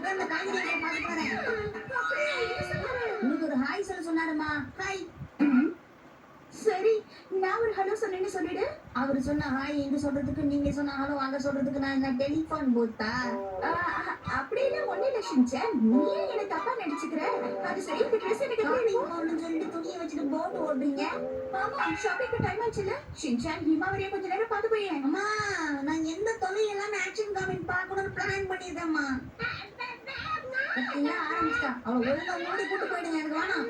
போய் அந்த காய்கறியை பார்த்துட்டு வரேன். இன்னைக்கு ஒரு ஹாய் சொல்ல சொன்னாருமா. ஹாய். சரி, நான் ஒரு ஹலோ சொன்னேன்னு சொல்லிடு. அவரு சொன்ன ஹாய் இங்க சொல்றதுக்கு நீங்க சொன்ன ஹலோ அங்க சொல்றதுக்கு நான் என்ன டெலிபோன் பூத்தா? அப்படியெல்லாம் ஒண்ணு இல்ல ஷின்சான். நீ என்ன தப்பா நினைச்சுக்கிற? அது சரி, இந்த ட்ரெஸ் எனக்கு எப்படி ஒண்ணு சொல்லிட்டு துணியை வச்சுட்டு போட்டு ஓடுறீங்க? மாமா ஷாப்பிங்க்கு டைம் ஆச்சுல. ஷின்சான் ஹிமாவரியை கொஞ்ச நேரம் பார்த்து போய். அம்மா நான் எந்த தொலையெல்லாம் ஆக்ஷன் காமிங் பார்க்கணும்னு பிளான் பண்ணியிருந்தேம்மா. ஆரம்பிச்சிட்டா. அவ ஒழுங்கா மூடி கூட்டு போயிடுங்க, எனக்கு வேணாம்.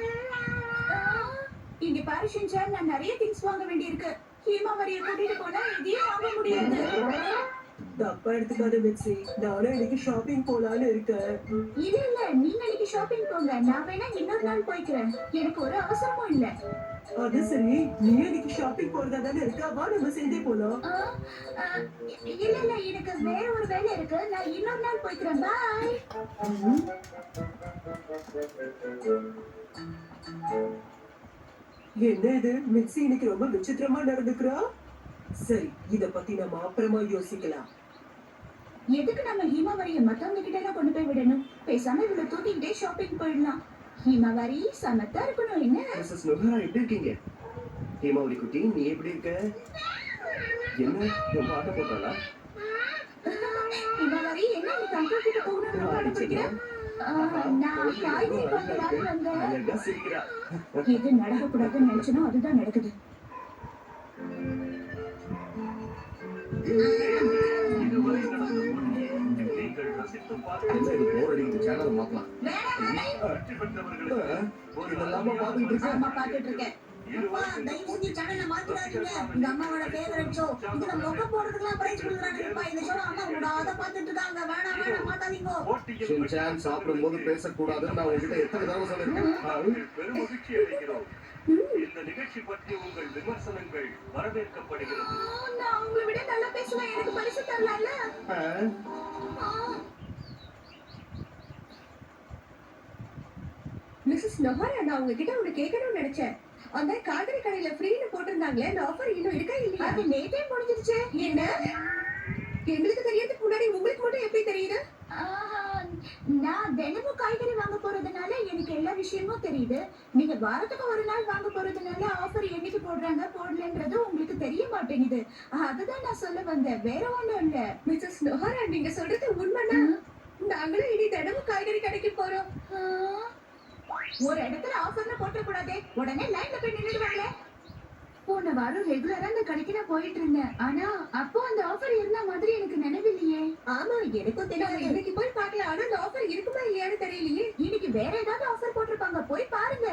இங்க பாரு ஷின்சான், நான் நிறைய திங்ஸ் வாங்க வேண்டியிருக்கு. ஹிமாவரியை கூட்டிட்டு போனா இதையும் வாங்க முடியாது. தப்பா எடுத்துக்காத மிக்ஸி, நானும் இன்னைக்கு ஷாப்பிங் போலான்னு இருக்கேன். இது இல்ல, நீங்க இன்னைக்கு ஷாப்பிங் போங்க, நான் வேணா இன்னொரு நாள் போய்க்கிறேன். எனக்கு ஒரு அவசரமும் இல்ல. அது சரி, நீ இன்னைக்கு ஷாப்பிங் போறதா தானே இருக்கா? வா நம்ம சேர்ந்தே போலாம். இல்ல இல்ல, எனக்கு வேற ஒரு வேலை இருக்கு, நான் இன்னொரு நாள் போய்க்கிறேன். பாய். என்ன இது, மிக்ஸி இன்னைக்கு ரொம்ப விசித்திரமா நடந்துக்கிறா. சரி, இத பத்தி நம்ம அப்புறமா யோசிக்கலாம். எதுக்கு நம்ம ஹிமாவரியை மத்தவங்க கிட்ட எல்லாம் கொண்டு போய் விடணும்? பேசாம இவளை தூக்கிட்டே ஷாப்பிங் போயிடலாம். ஹிமாவரி சமத்தா இருக்கணும். என்ன மிஸ்ஸஸ் நோஹரா, எப்படி இருக்கீங்க? ஹிமாவரி குட்டி, நீ எப்படி இருக்க? என்ன ரொம்ப ஆட்ட போட்டாளா? ஹிமாவரி, என்ன நீ கண்ட்ரோல் கிட்ட போகணும்னு ஆரம்பிக்கிறேன். நான் காய்கறி வாங்கலாம்னு வந்தேன். எது நடக்கக்கூடாதுன்னு நினைச்சனோ அதுதான் நடக்குது. பாத்துட்டு இருக்கேன். தயவு செஞ்சு சேனலை மாத்திடாதீங்க. இந்த அம்மாவோட ஃபேவரட் ஷோ. இதுல மொக்க போடுறதுக்குலாம் பிரைஸ் கொடுக்குறாங்கப்பா. இந்த ஷோ அம்மா விடாத பாத்துட்டு இருக்காங்க. வேணாம் வேணாம், மாத்தாதீங்க. ஷின்சான், சாப்பிடும்போது பேசக்கூடாதுன்னு நான் உங்ககிட்ட எத்தனை தடவை சொல்லிருக்கேன். பெருமகிழ்ச்சி அடைகிறோம். இந்த நிகழ்ச்சி பற்றி உங்கள் விமர்சனங்கள் வரவேற்கப்படுகிறது. நான் உங்களை விட நல்லா பேசுவேன், எனக்கு பரிசு தரலாம்ல? மிஸ்ஸஸ் நோஹரா, நான் உங்ககிட்ட ஒண்ணு கேட்கணும்னு நினைச்சேன். அந்த காய்கறி கடையில ஃப்ரீன்னு போட்டிருந்தாங்களே, அந்த ஆஃபர் இன்னும் இருக்கா இல்லையா? அது நேத்தே முடிஞ்சிருச்சு. என்ன? எங்களுக்கு தெரியறதுக்கு முன்னாடி உங்களுக்கு மட்டும் எப்படி தெரியுது? நான் தினமும் காய்கறி வாங்க போறதுனால எனக்கு எல்லா விஷயமும் தெரியுது. நீங்க வாரத்துக்கு ஒரு நாள் வாங்க போறதுனால ஆஃபர் என்னைக்கு போடுறாங்க போடலன்றது உங்களுக்கு தெரிய மாட்டேங்குது. அதுதான் நான் சொல்ல வந்தேன், வேற ஒண்ணும் இல்ல. மிஸ்ஸஸ் நோஹரா, நீங்க சொல்றது உண்மைதான். நாங்களும் இனி தினமும் காய்கறி கடைக்கு போறோம். ஒரு இடத்துல ஆஃபர்னு போட்டக்கூடாதே, உடனே லைன்ல போய் நின்னுடுவாங்களே. போன வாரம் ரெகுலரா அந்த கடைக்கு நான் போயிட்டு இருந்தேன். ஆனா அப்போ அந்த ஆஃபர் இருந்த மாதிரி எனக்கு நினைவில்லையே. ஆமா, எனக்கும் தெரியாது. இன்னைக்கு போய் பார்க்கலாம். ஆனா அந்த ஆஃபர் இருக்குமா இல்லையான்னு தெரியலையே. இன்னைக்கு வேற ஏதாவது ஆஃபர் போட்டிருப்பாங்க, போய் பாருங்க.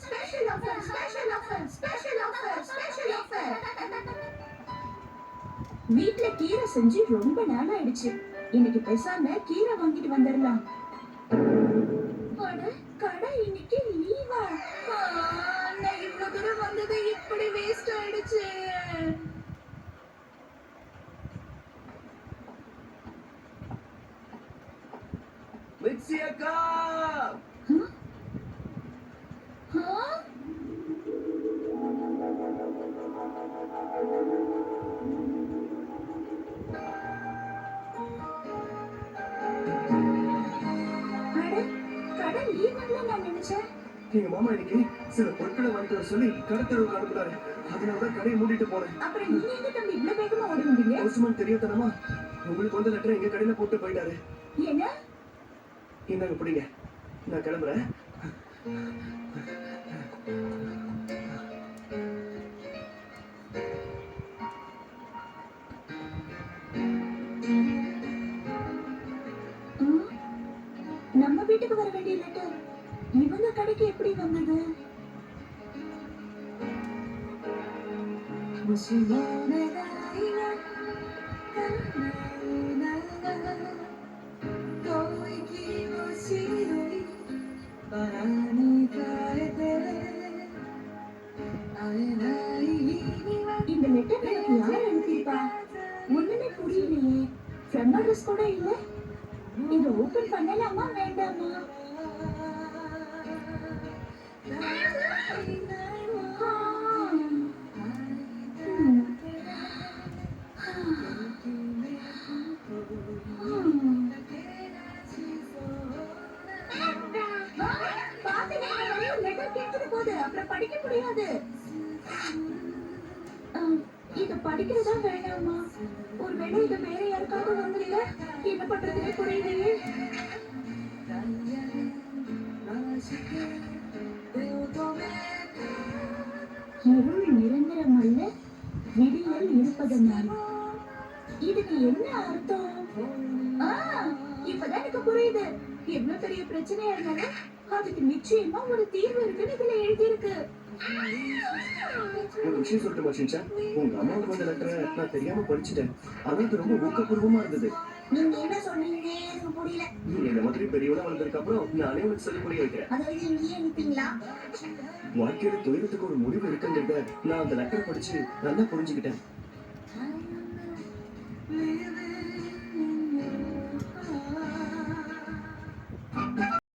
Special offer, special offer, special offer, special offer. வீட்ல கீரை செஞ்சு ரொம்ப நாள் ஆயிடுச்சு. இன்னைக்கு பேசாம கீரை வாங்கிட்டு வந்துடலாம். கடை இன்னைக்கு லீவா? நான் இவ்வளவு தூரம் வந்தது இப்படி வேஸ்ட் ஆயிடுச்சு. மிக்ஸி அக்கா, எங்க மாமா இன்னைக்கு சில பொருட்களை வாங்கிட்டு வர சொல்லி கடத்தலுக்கு அனுப்புறாரு. அதனாலதான் கடையை மூடிட்டு போனேன். அப்புறம் நீங்க எங்க தம்பி இவ்வளவு வேகமா ஓடி வந்தீங்க? போஸ்ட்மேன் தெரியாதனமா உங்களுக்கு வந்த லெட்டர் எங்க கடையில போட்டு போயிட்டாரு. என்ன? இந்தாங்க பிடிங்க, நான் கிளம்புறேன். நம்ம வீட்டுக்கு வர வேண்டிய லெட்டர் இவங்க கடைக்கு எப்படி வந்தது? இந்த லெட்டர் எனக்கு யார் அனுப்பியிருப்பா? ஒண்ணுமே புரியலையே. ஃப்ரெண்ட் அட்ரஸ் கூட இல்ல. இதை ஓபன் பண்ணலாமா வேண்டாமா? படிக்க முடியாது. இத படிக்கிறதா வேணாமா? ஒருவேளை இது வேற யாருக்காவது வந்திருந்தா என்ன பண்றதுன்னு புரியலையே. இருள் நிரந்தரம் அல்ல, விடியல் இருப்பதனால். இதுக்கு என்ன அர்த்தம்? இப்பதான் எனக்கு புரியுது. எவ்வளவு பெரிய பிரச்சனையா இருந்தாலும் அதுக்கு நிச்சயமா ஒரு தீர்வு இருக்குன்னு இதுல எழுதியிருக்கு. ஒரு விஷயம் சொல்லட்டுமா ஷின்சான்? உங்க அம்மாவுக்கு வந்த லெட்டரை நான் தெரியாம படிச்சுட்டேன். ஆனா அது ரொம்ப ஊக்கபூர்வமா இருந்தது. நீங்க என்ன சொன்னீங்க எனக்கு புரியல. நீ என்ன மாதிரி பெரியவளா வளர்ந்ததுக்கு அப்புறம் நானே உனக்கு சொல்லி புரிய வைக்கிறேன். அதை வச்சு நீங்க நிப்பீங்களா? வாழ்க்கையோட துயரத்துக்கு ஒரு முடிவு இருக்குங்கிறத நான் அந்த லெட்டரை படிச்சு நல்லா புரிஞ்சுக்கிட்டேன்.